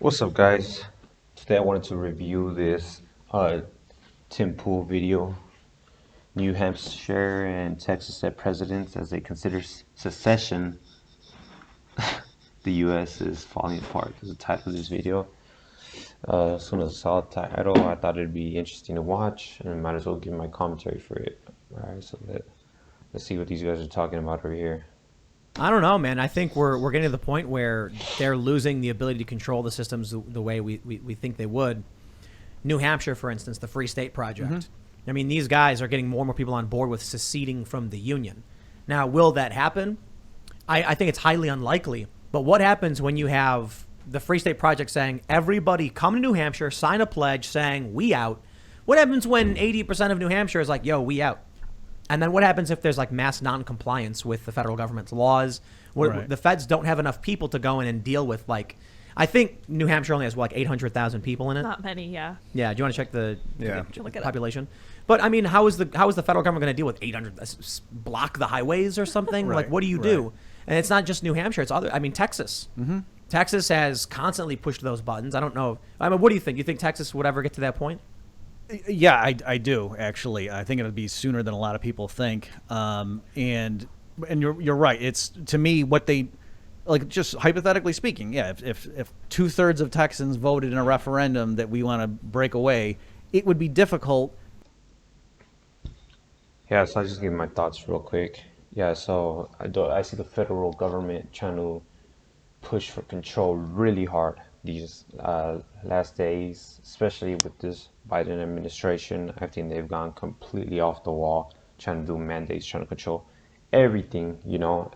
What's up, guys? Today I wanted to review this Tim Pool video. New Hampshire and Texas set presidents as they consider secession. The U.S. is falling apart is the title of this video. As soon as I saw the title, I thought it'd be interesting to watch, and I might as well give my commentary for it. Alright, so let's see what these guys are talking about over here. I don't know, man. I think we're getting to the point where they're losing the ability to control the systems the way we think they would. New Hampshire, for instance, the Free State Project. I mean, these guys are getting more and more people on board with seceding from the Union. Now, will that happen? I think it's highly unlikely. But what happens when you have the Free State Project saying, everybody come to New Hampshire, sign a pledge saying, we out? What happens when 80% of New Hampshire is like, yo, we out? And then what happens if there's like mass non-compliance with the federal government's laws? Right. The feds don't have enough people to go in and deal with, like, I think New Hampshire only has like 800,000 people in it. Not many, yeah. Yeah, do you want to check the Look it up. population? But I mean, how is the federal government going to deal with 800? Block the highways or something? Right, Like, what do you do? right. And it's not just New Hampshire; it's other. I mean, Texas. Texas has constantly pushed those buttons. I don't know. I mean, what do you think? You think Texas would ever get to that point? Yeah, I do actually. I think it'll be sooner than a lot of people think. And you're right. It's, to me, what they, like, just hypothetically speaking. Yeah, if 2/3 of Texans voted in a referendum that we want to break away, it would be difficult. Yeah, so I'll just give my thoughts real quick. Yeah, so I see the federal government trying to push for control really hard these last days, especially with this Biden administration. I think they've gone completely off the wall, trying to do mandates, trying to control everything,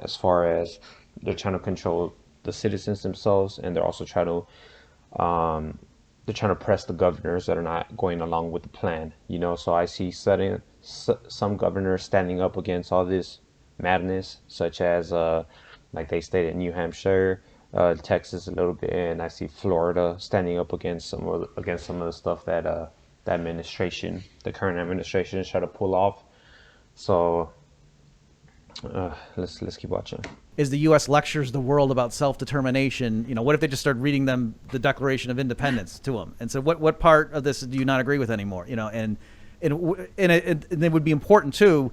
as far as they're trying to control the citizens themselves, and they're trying to press the governors that are not going along with the plan, So I see some governors standing up against all this madness, such as like they stated, New Hampshire, Texas a little bit, and I see Florida standing up against some of the stuff that the current administration is trying to pull off. So let's keep watching. Is the U.S. lectures the world about self-determination? What if they just start reading them the Declaration of Independence to them? And so what part of this do you not agree with anymore? And it would be important too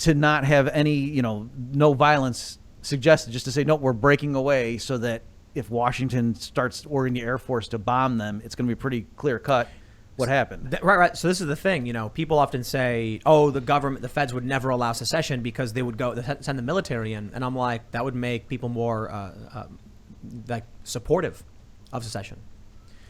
to not have any, no violence suggested, just to say, no, we're breaking away, so that if Washington starts ordering the Air Force to bomb them, it's going to be pretty clear cut what happened. Right. So this is the thing. People often say, "Oh, the feds would never allow secession because they would send the military in," and I'm like, that would make people more like supportive of secession.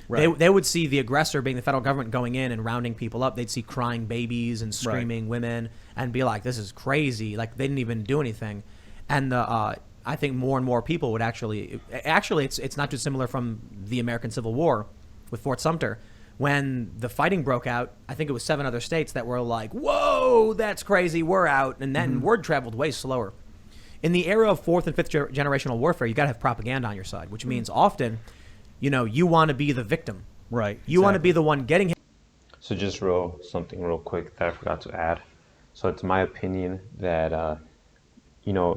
Right. They would see the aggressor being the federal government going in and rounding people up. They'd see crying babies and screaming women and be like, "This is crazy!" Like, they didn't even do anything. And I think more and more people would actually it's not too similar from the American Civil War with Fort Sumter. When the fighting broke out, I think it was 7 other states that were like, "Whoa, that's crazy, we're out." And then word traveled way slower. In the era of 4th and 5th generational warfare, you got to have propaganda on your side, which means often, you want to be the victim. Right. You want to be the one getting hit. So just something real quick that I forgot to add. So it's my opinion that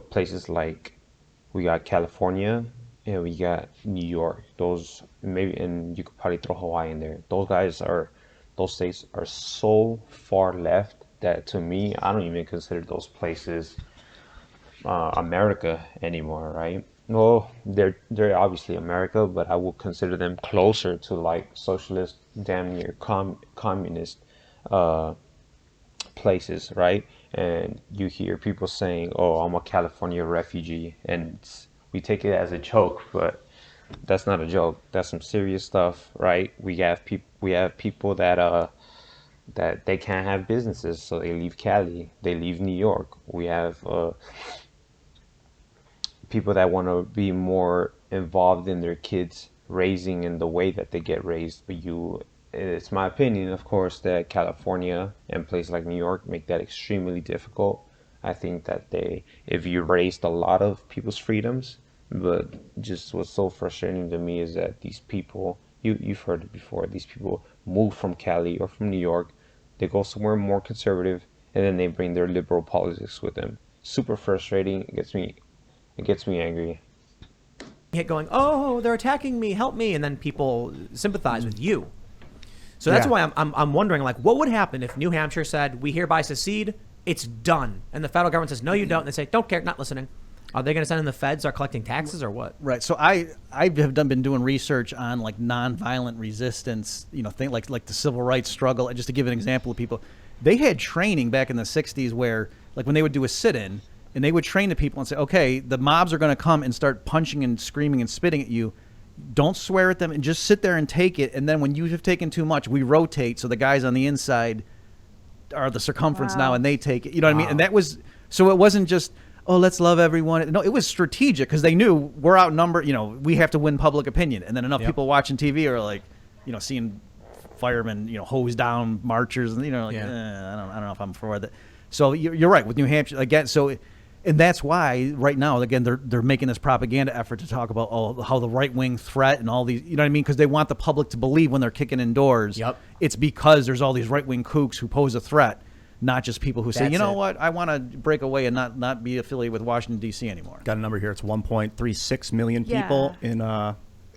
places like, we got California and we got New York. Those, maybe, and you could probably throw Hawaii in there. Those states are so far left that, to me, I don't even consider those places America anymore, right? Well, they're obviously America, but I would consider them closer to like socialist, damn near communist places, right? And you hear people saying, "Oh, I'm a California refugee," and we take it as a joke, but that's not a joke. That's some serious stuff, right? We have people that they can't have businesses, so they leave Cali, they leave New York. We have people that want to be more involved in their kids' raising and the way that they get raised. But it's my opinion, of course, that California and places like New York make that extremely difficult. I think that if you raised a lot of people's freedoms, but just what's so frustrating to me is that these people, you've heard it before, these people move from Cali or from New York, they go somewhere more conservative, and then they bring their liberal politics with them. Super frustrating. It gets me angry. going, oh, they're attacking me, help me, and then people sympathize with you. So that's why I'm wondering, like, what would happen if New Hampshire said, we hereby secede, it's done, and the federal government says, no, you don't, and they say, don't care, not listening. Are they going to send in the feds, start collecting taxes, or what? Right. So I have been doing research on like nonviolent resistance, thing like the civil rights struggle. And just to give an example of people, they had training back in the 60s where like when they would do a sit-in and they would train the people and say, okay, the mobs are going to come and start punching and screaming and spitting at you. Don't swear at them and just sit there and take it. And then when you have taken too much, we rotate. So the guys on the inside are the circumference now and they take it. You know what I mean? And that was, so it wasn't just, oh, let's love everyone. No, it was strategic because they knew we're outnumbered. We have to win public opinion. And then enough people watching TV are like, seeing firemen, hose down marchers. And, I don't know if I'm for that. So you're right with New Hampshire again. So, and that's why right now, again, they're making this propaganda effort to talk about how the right wing threat and all these, you know what I mean? Because they want the public to believe when they're kicking in doors. Yep. It's because there's all these right wing kooks who pose a threat. Not just people who say, That's you know it. what, I want to break away and not be affiliated with Washington, D.C. anymore. Got a number here. It's 1.36 million Yeah. people in,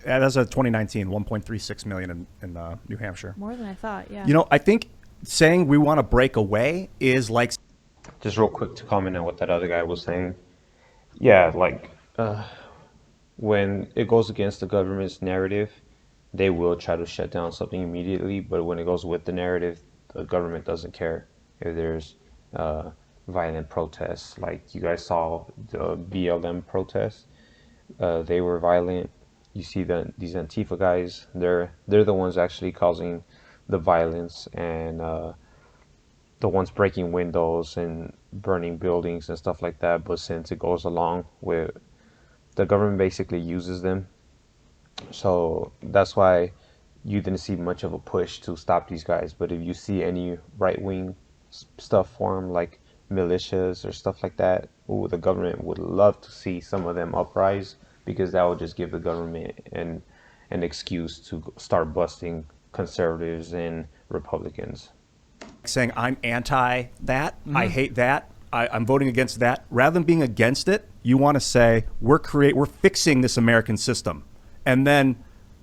as of 2019, 1.36 million in New Hampshire. More than I thought, yeah. I think saying we want to break away is like Just real quick to comment on what that other guy was saying. Yeah, like when it goes against the government's narrative, they will try to shut down something immediately. But when it goes with the narrative, the government doesn't care if there's violent protests. Like you guys saw the BLM protests, they were violent. You see these Antifa guys, they're the ones actually causing the violence and the ones breaking windows and burning buildings and stuff like that. But since it goes along with the government basically uses them, so that's why you didn't see much of a push to stop these guys. But if you see any right-wing stuff form like militias or stuff like that, ooh, the government would love to see some of them uprise, because that would just give the government an excuse to start busting conservatives and Republicans. saying I'm anti that, I hate that, I'm voting against that. Rather than being against it, you want to say we're fixing this American system, and then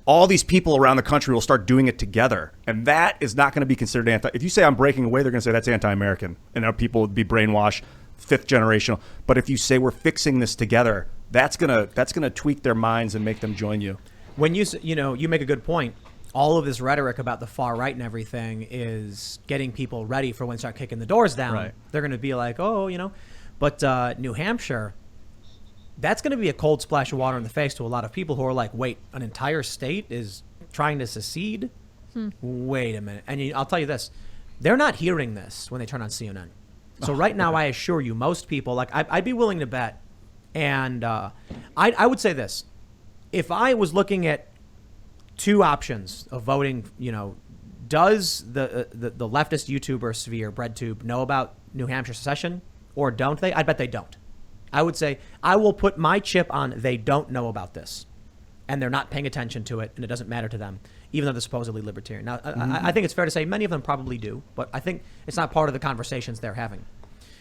all these people around the country will start doing it together, and that is not going to be considered anti. If you say I'm breaking away, they're going to say that's anti-American, and our people would be brainwashed, fifth generational. But if you say we're fixing this together, that's gonna tweak their minds and make them join you. When you make a good point. All of this rhetoric about the far right and everything is getting people ready for when they start kicking the doors down. Right. They're going to be like, but New Hampshire, that's going to be a cold splash of water in the face to a lot of people who are like, wait, an entire state is trying to secede? Wait a minute. And I'll tell you this, they're not hearing this when they turn on CNN. So right now, I assure you, most people, like I'd be willing to bet, and I would say this, if I was looking at two options of voting, does the leftist YouTuber sphere, BreadTube, know about New Hampshire secession, or don't they? I bet they don't. I would say I will put my chip on they don't know about this, and they're not paying attention to it, and it doesn't matter to them, even though they're supposedly libertarian. Now, I think it's fair to say many of them probably do, but I think it's not part of the conversations they're having.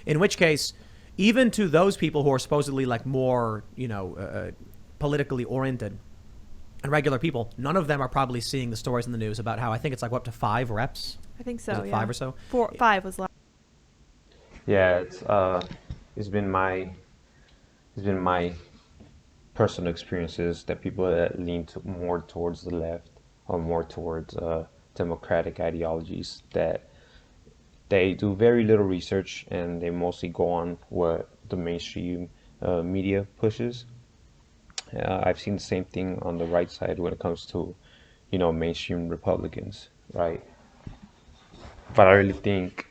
In which case, even to those people who are supposedly like more, politically oriented, and regular people, none of them are probably seeing the stories in the news about how I think it's like up to 5 reps. I think so, Is it yeah. 5 or so? 5 was last. Yeah, it's been my personal experiences that people that lean more towards the left or more towards democratic ideologies, that they do very little research and they mostly go on what the mainstream media pushes. I've seen the same thing on the right side when it comes to, mainstream Republicans, right? But I really think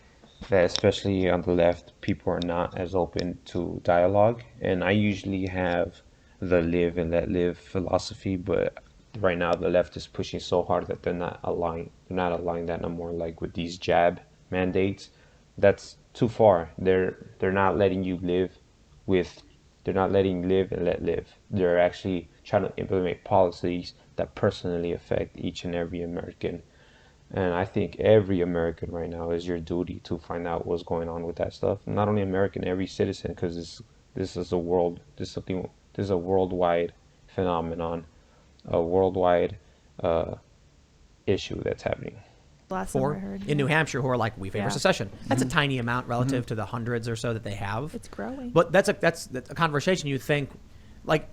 that especially on the left, people are not as open to dialogue. And I usually have the live and let live philosophy, but right now the left is pushing so hard that they're not allowing that no more. Like with these jab mandates, that's too far. They're not letting you live with. They're not letting live and let live. They're actually trying to implement policies that personally affect each and every American. And I think every American right now is your duty to find out what's going on with that stuff. Not only American, every citizen, because this is a worldwide phenomenon, a worldwide issue that's happening. Last number I Four heard. in New Hampshire who are like, we favor Yeah. secession. That's a tiny amount relative to the hundreds or so that they have. It's growing. But that's a conversation you think, like,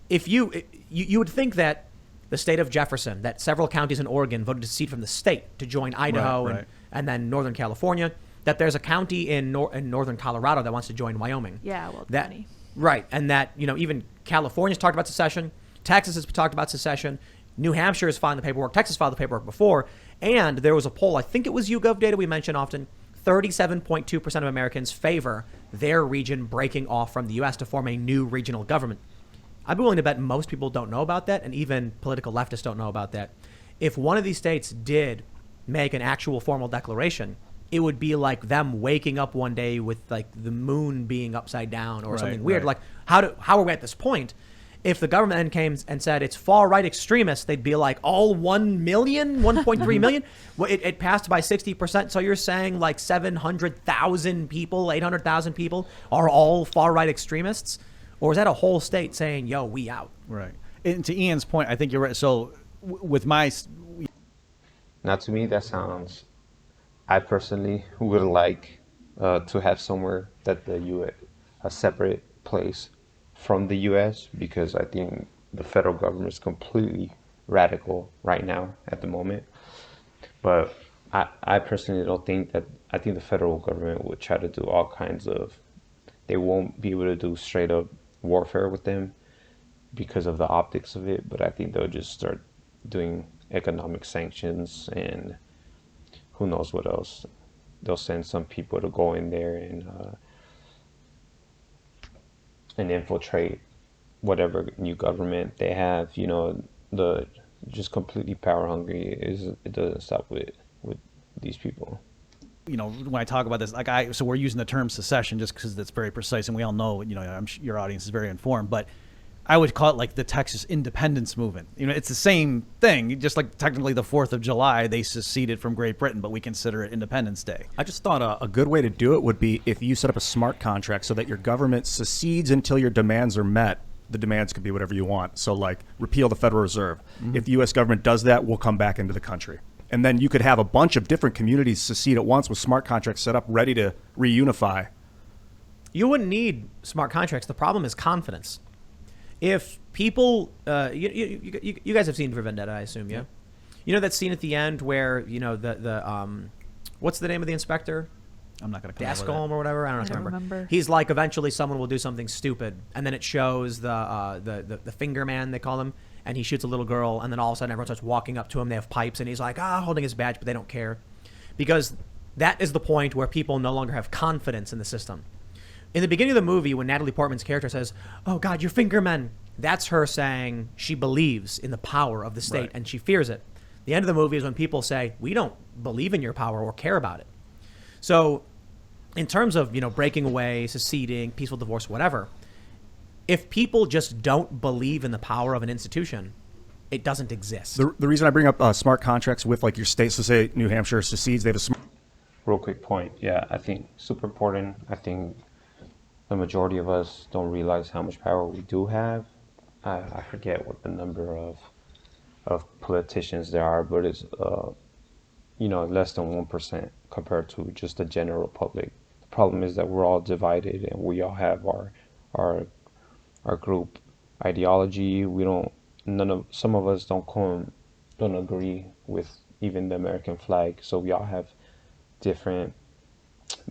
if you would think that the state of Jefferson, that several counties in Oregon voted to secede from the state to join Idaho Right. and then Northern California, that there's a county in Northern Colorado that wants to join Wyoming. Yeah, well, that, funny. right, and that, you know, even California's talked about secession, Texas has talked about secession, New Hampshire has filed the paperwork, Texas filed the paperwork before, and there was a poll, I think it was YouGov data we mention often, 37.2% of Americans favor their region breaking off from the U.S. to form a new regional government. I'd be willing to bet most people don't know about that, and even political leftists don't know about that. If one of these states did make an actual formal declaration, it would be like them waking up one day with like the moon being upside down or Right, something weird. right. Like, how are we at this point? If the government then came and said it's far-right extremists, they'd be like, all 1 million, 1.3 million? Well, it passed by 60%, so you're saying like 700,000 people, 800,000 people are all far-right extremists? Or is that a whole state saying, yo, we out? Right. And to Ian's point, I think you're right. So with my, Now, to me, that sounds. I personally would like to have somewhere that the U.S. a separate place from the U.S. because I think the federal government is completely radical right now at the moment. But I personally don't think that. I think the federal government would try to do all kinds of. They won't be able to do straight up warfare with them because of the optics of it. But I think they'll just start doing economic sanctions and who knows what else. They'll send some people to go in there and infiltrate whatever new government they have. You know, the just completely power hungry it doesn't stop with these people. you know, when I talk about this, like so we're using the term secession just because it's very precise, and we all know, you know, your audience is very informed, but I would call it like the Texas independence movement. You know, it's the same thing, just like technically the 4th of July, they seceded from Great Britain, but we consider it Independence Day. I just thought a good way to do it would be if you set up a smart contract so that your government secedes until your demands are met. The demands could be whatever you want. So like repeal the Federal Reserve. Mm-hmm. If the U.S. government does that, we'll come back into the country. And then you could have a bunch of different communities secede at once with smart contracts set up ready to reunify. You wouldn't need smart contracts. The problem is confidence. If people, you guys have seen For Vendetta, I assume, yeah? You know that scene at the end where, you know, the what's the name of the inspector? I'm not going to come Dascombe or whatever. I don't remember. He's like, eventually someone will do something stupid, and then it shows the finger man, they call him, and he shoots a little girl, and then all of a sudden everyone starts walking up to him. They have pipes, and he's like, holding his badge, but they don't care, because that is the point where people no longer have confidence in the system. In the beginning of the movie, when Natalie Portman's character says, "Oh God, you're finger men," that's her saying she believes in the power of the state, right, and she fears it. The end of the movie is when people say, "We don't believe in your power or care about it." So, in terms of, you know, breaking away, seceding, peaceful divorce, whatever, if people just don't believe in the power of an institution, it doesn't exist. The reason I bring up smart contracts with like your states, so say New Hampshire secedes, they have a smart. Real quick point. Yeah, I think super important. I think the majority of us don't realize how much power we do have. I forget what the number of politicians there are, but it's you know, less than 1% compared to just the general public. The problem is that we're all divided and we all have our group ideology. Some of us don't agree with even the American flag, so we all have different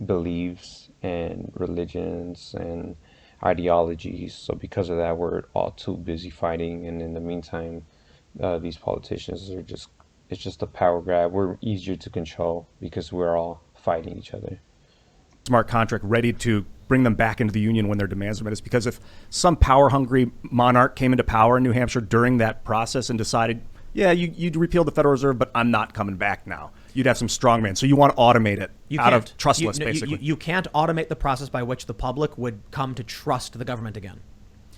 beliefs and religions and ideologies. So because of that, we're all too busy fighting, and in the meantime, these politicians are it's just a power grab. We're easier to control because we're all fighting each other. Smart contract ready to bring them back into the union when their demands are met. It's because if some power-hungry monarch came into power in New Hampshire during that process and decided, yeah, you'd repeal the Federal Reserve, but I'm not coming back now, you'd have some strongmen. So you want to automate it of trustless, basically. You can't automate the process by which the public would come to trust the government again.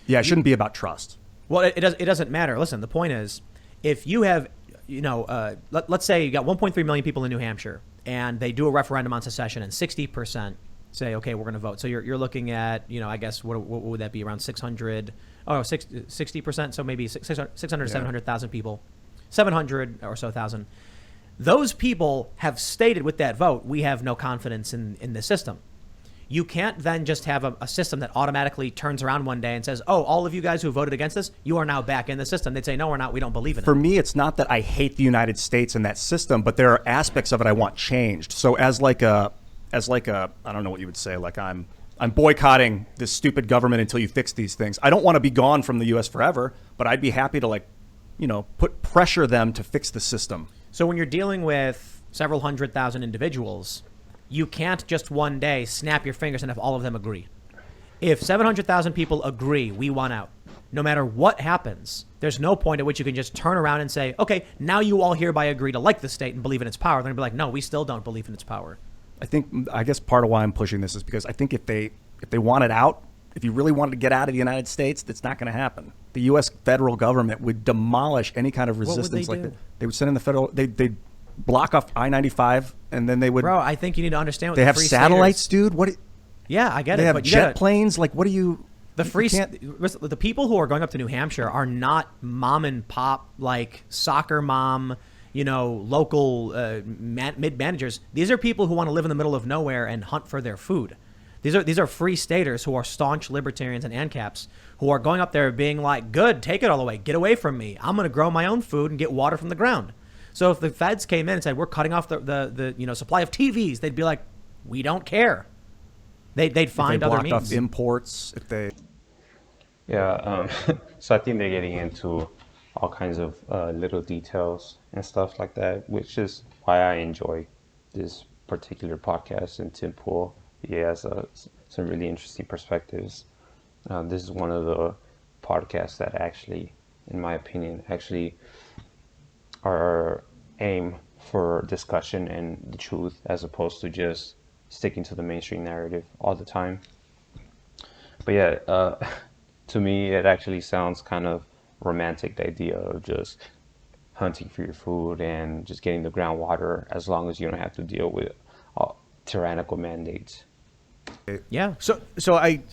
Yeah, it shouldn't be about trust. Well, it doesn't matter. Listen, the point is, if you have, you know, let's say you got 1.3 million people in New Hampshire, and they do a referendum on secession, and 60% say, okay, we're going to vote. So you're looking at, you know, I guess what would that be, around 600 60%, so maybe 600 to Yeah. 700,000 people, 700 or so thousand. Those people have stated with that vote, we have no confidence in the system. You can't then just have a system that automatically turns around one day and says, oh, all of you guys who voted against this, you are now back in the system. They'd say, no, we're not. We don't believe in For it. me, it's not that I hate the United States and that system, but there are aspects of it I want changed. So as like a I don't know what you would say, like I'm boycotting this stupid government until you fix these things. I don't want to be gone from the U.S. forever, but I'd be happy to put pressure them to fix the system. So when you're dealing with several 100,000 individuals, you can't just one day snap your fingers and have all of them agree. If 700,000 people agree, we want out. No matter what happens, there's no point at which you can just turn around and say, okay, now you all hereby agree to like the state and believe in its power. They're going to be like, no, we still don't believe in its power. I guess part of why I'm pushing this is because I think if they wanted out, if you really wanted to get out of the United States, that's not going to happen. The U.S. federal government would demolish any kind of resistance like that. They would send in the federal. They'd block off I-95, and then they would. Bro, I think you need to understand what they the have free satellites, staters, dude. What? Yeah, I get they it. have But jet planes. Like, what do you? The you can't- the people who are going up to New Hampshire are not mom and pop, like soccer mom, local mid managers. These are people who want to live in the middle of nowhere and hunt for their food. These are free staters who are staunch libertarians and ANCAPs who are going up there being like, good, take it all away, get away from me. I'm going to grow my own food and get water from the ground. So if the feds came in and said, we're cutting off the supply of TVs, they'd be like, we don't care. They'd find other blocked off means. imports. If they. Yeah, so I think they're getting into all kinds of little details and stuff like that, which is why I enjoy this particular podcast. And Tim Pool, he has some really interesting perspectives. This is one of the podcasts that actually, in my opinion, are aim for discussion and the truth as opposed to just sticking to the mainstream narrative all the time. But yeah, to me, it actually sounds kind of romantic, the idea of just hunting for your food and just getting the groundwater as long as you don't have to deal with tyrannical mandates. Yeah. So I'm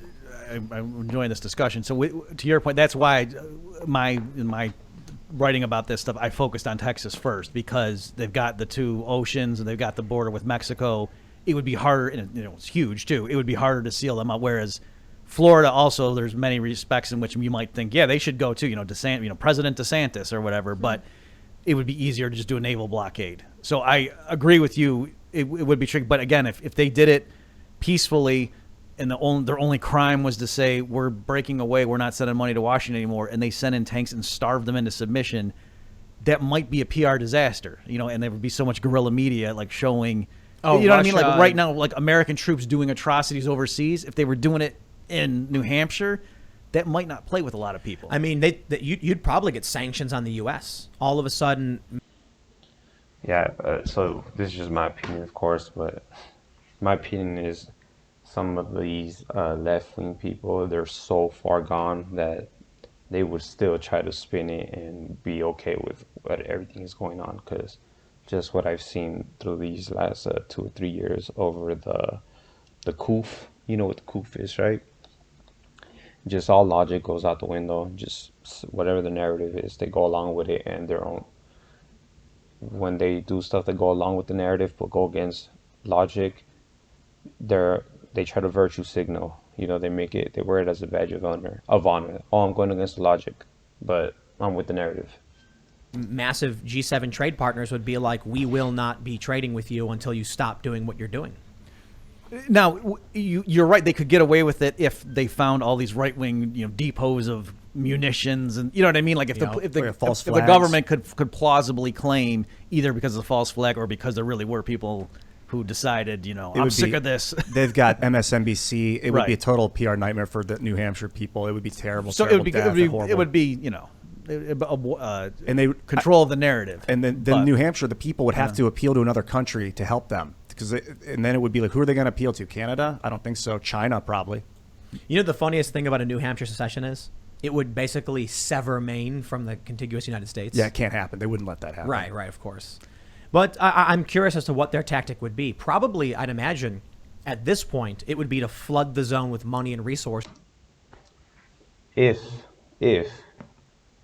enjoying this discussion. So to your point, that's why in my writing about this stuff, I focused on Texas first because they've got the two oceans and they've got the border with Mexico. It would be harder, and it's huge too. It would be harder to seal them out. Whereas Florida also, there's many respects in which you might think, yeah, they should go too. President DeSantis or whatever. But it would be easier to just do a naval blockade. So I agree with you. It would be tricky. But again, if they did it peacefully, and their only crime was to say we're breaking away, we're not sending money to Washington anymore, and they sent in tanks and starved them into submission, that might be a PR disaster, and there would be so much guerrilla media like showing, what I mean? Like right now, like American troops doing atrocities overseas, if they were doing it in New Hampshire, that might not play with a lot of people. I mean, you'd probably get sanctions on the U.S. all of a sudden. Yeah, so this is just my opinion, of course, but my opinion is some of these left-wing people, they're so far gone that they would still try to spin it and be okay with what everything is going on, because just what I've seen through these last 2 or 3 years over the COOF, you know what the COOF is, right? Just all logic goes out the window. Just whatever the narrative is, they go along with it, and their own. When they do stuff that go along with the narrative but go against logic, they try to virtue signal. They wear it as a badge of honor. Oh, I'm going against the logic, but I'm with the narrative. Massive G7 trade partners would be like, we will not be trading with you until you stop doing what you're doing. Now, you're right. They could get away with it if they found all these right-wing, depots of munitions, and you know what I mean. Like if the government could plausibly claim either because of the false flag or because there really were people who decided, I'm sick of this. They've got MSNBC. It would be a total PR nightmare for the New Hampshire people. It would be terrible. So terrible it would be and they control of the narrative. And then New Hampshire, the people would have to appeal to another country to help them. And then it would be like, who are they going to appeal to? Canada? I don't think so. China, probably. The funniest thing about a New Hampshire secession is it would basically sever Maine from the contiguous United States. Yeah, it can't happen. They wouldn't let that happen. Right, of course. But I'm curious as to what their tactic would be. Probably, I'd imagine, at this point, it would be to flood the zone with money and resources. If if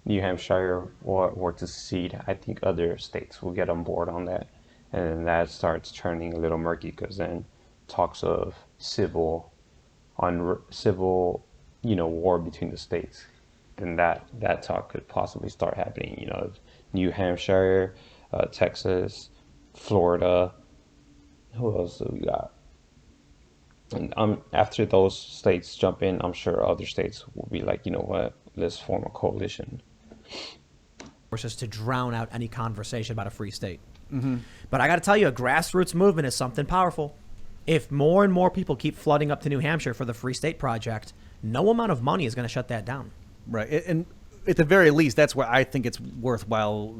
New Hampshire were to secede, I think other states will get on board on that, and then that starts turning a little murky because then talks of civil, war between the states, then that talk could possibly start happening. New Hampshire, Texas, Florida. Who else do we got? And after those states jump in, I'm sure other states will be like, you know what, let's form a coalition. Forces to drown out any conversation about a free state. But I got to tell you, a grassroots movement is something powerful. If more and more people keep flooding up to New Hampshire for the Free State Project, no amount of money is going to shut that down. Right. And at the very least, that's where I think it's worthwhile,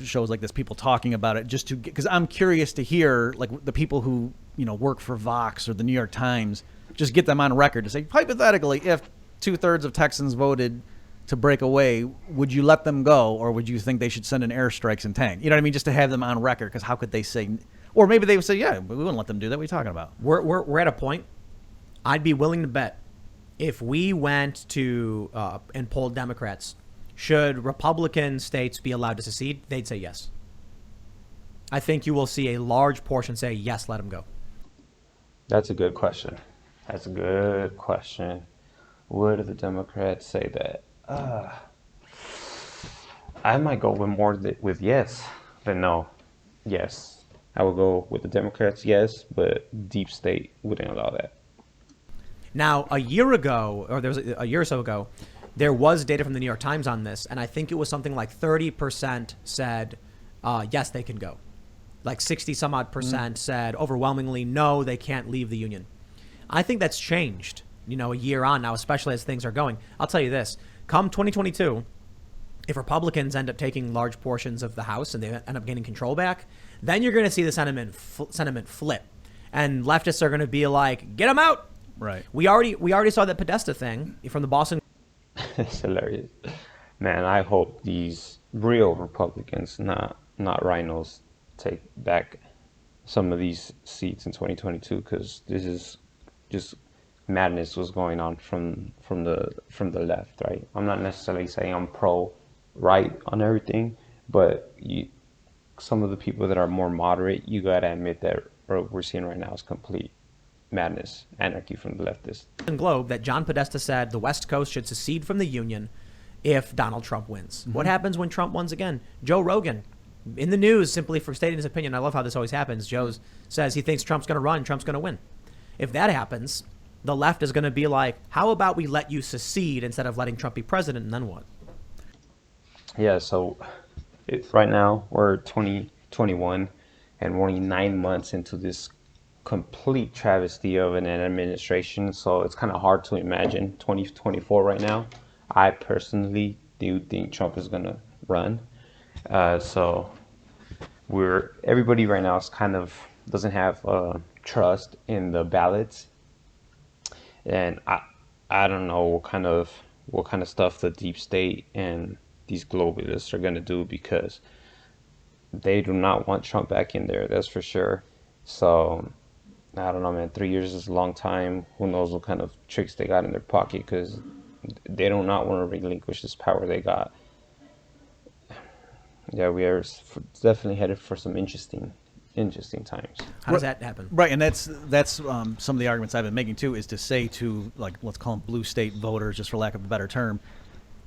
shows like this, people talking about it, just to, because I'm curious to hear, like, the people who, work for Vox or the New York Times, just get them on record to say, hypothetically, if 2/3 of Texans voted to break away, would you let them go, or would you think they should send in airstrikes and tank? You know what I mean? Just to have them on record, because how could they say, or maybe they would say, yeah, we wouldn't let them do that. What are you talking about? We're at a point, I'd be willing to bet, if we went to and polled Democrats, should Republican states be allowed to secede, they'd say yes. I think you will see a large portion say, yes, let them go. That's a good question. Would the Democrats say that? I might go with yes than no. Yes. I would go with the Democrats, yes, but deep state wouldn't allow that. Now, a year or so ago, there was data from the New York Times on this, and I think it was something like 30% said, yes, they can go. Like 60 some odd percent said overwhelmingly, no, they can't leave the union. I think that's changed, a year on now, especially as things are going. I'll tell you this, come 2022, if Republicans end up taking large portions of the House and they end up gaining control back, then you're going to see the sentiment flip. And leftists are going to be like, get them out. Right. We already saw that Podesta thing from the Boston. It's hilarious. Man, I hope these real Republicans, not rhinos, take back some of these seats in 2022, because this is just madness was going on from the left, right? I'm not necessarily saying I'm pro right on everything, but some of the people that are more moderate, you gotta admit that what we're seeing right now is complete madness, anarchy from the leftists. Globe that John Podesta said the West Coast should secede from the Union if Donald Trump wins. What happens when Trump wins again? Joe Rogan, in the news, simply for stating his opinion. I love how this always happens. Joe says he thinks Trump's going to run, Trump's going to win. If that happens, the left is going to be like, how about we let you secede instead of letting Trump be president, and then what? Yeah, so right now we're 2021 and we're only 9 months into this complete travesty of an administration, so it's kind of hard to imagine 2024 right now. I personally do think Trump is going to run. So everybody right now is kind of doesn't have trust in the ballots, and I don't know what kind of stuff the deep state and these globalists are going to do, because they do not want Trump back in there, that's for sure. So I don't know, man. 3 years is a long time. Who knows what kind of tricks they got in their pocket, because they do not want to relinquish this power they got. Yeah, we are definitely headed for some interesting times. How does that happen? Right, and that's some of the arguments I've been making too, is to say to, like, let's call them blue state voters, just for lack of a better term,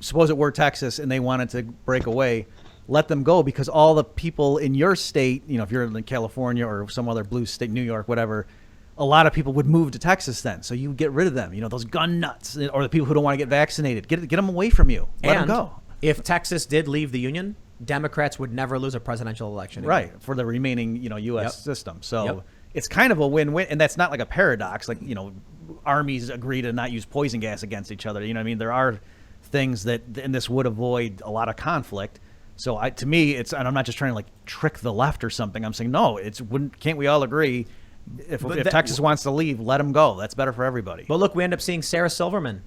suppose it were Texas and they wanted to break away, let them go, because all the people in your state, if you're in California or some other blue state, New York, whatever, a lot of people would move to Texas then. So you get rid of them, those gun nuts, or the people who don't want to get vaccinated. Get them away from you. Let them go. If Texas did leave the union, Democrats would never lose a presidential election again. Right, for the remaining, U.S. system. So it's kind of a win-win, and that's not like a paradox. Like, armies agree to not use poison gas against each other. There are things that, and this would avoid a lot of conflict. So to me, and I'm not just trying to trick the left or something. I'm saying, no, can't we all agree? If Texas wants to leave, let them go. That's better for everybody. But look, we end up seeing Sarah Silverman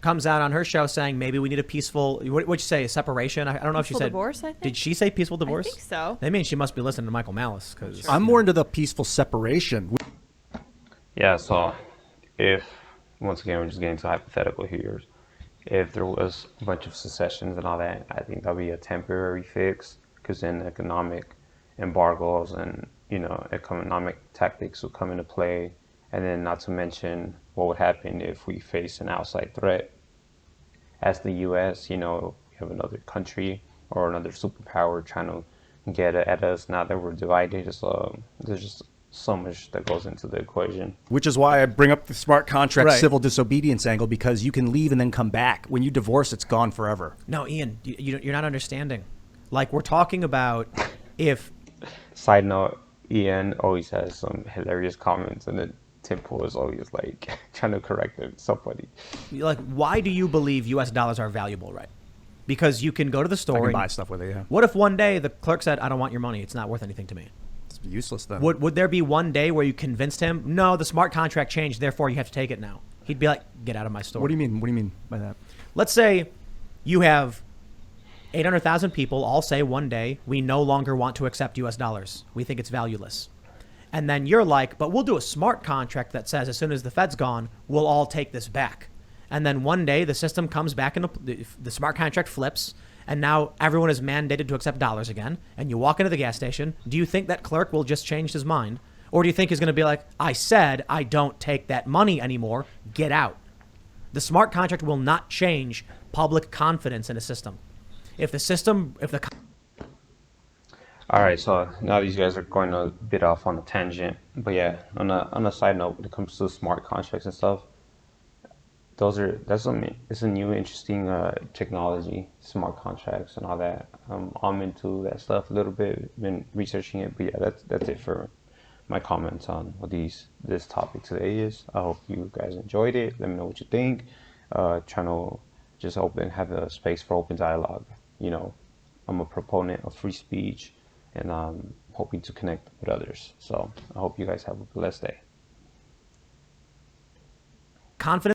comes out on her show saying maybe we need a peaceful, what'd you say, a separation? I don't know if she said divorce, I think. Did she say peaceful divorce? I think so. That means she must be listening to Michael Malice. Cause, I'm more into the peaceful separation. Yeah, so if, once again, we're just getting to hypothetical here, if there was a bunch of secessions and all that, I think that'll be a temporary fix because then economic embargoes and economic tactics will come into play, and then not to mention what would happen if we face an outside threat as the U.S. We have another country or another superpower trying to get at us now that we're divided. So there's just so much that goes into the equation. Which is why I bring up the smart contract Right. civil disobedience angle, because you can leave and then come back. When you divorce, it's gone forever. No, Ian, you're not understanding. Like, we're talking about if Side note, Ian always has some hilarious comments, and then Tim Pool is always like trying to correct him. It's so funny. like, why do you believe U.S. dollars are valuable, right? Because you can go to the I store can and buy stuff with it, yeah. what if one day the clerk said, "I don't want your money. It's not worth anything to me." It's useless then. Would there be one day where you convinced him, "No, the smart contract changed, therefore you have to take it now"? He'd be like, "Get out of my store." What do you mean? What do you mean by that? Let's say you have 800,000 people all say one day, "We no longer want to accept U.S. dollars. We think it's valueless." And then you're like, "But we'll do a smart contract that says as soon as the Fed's gone, we'll all take this back." And then one day the system comes back and the smart contract flips, and now everyone is mandated to accept dollars again. And you walk into the gas station. Do you think that clerk will just change his mind? Or do you think he's going to be like, "I said I don't take that money anymore. Get out"? The smart contract will not change public confidence in a system. If the All right, so now these guys are going a bit off on a tangent, but yeah, on a side note, when it comes to smart contracts and stuff, it's a new interesting technology, smart contracts and all that. I'm into that stuff a little bit, been researching it, but yeah, that's it for my comments on what this topic today is. I hope you guys enjoyed it. Let me know what you think. Trying to just have a space for open dialogue. I'm a proponent of free speech, and I'm hoping to connect with others. So I hope you guys have a blessed day. confidence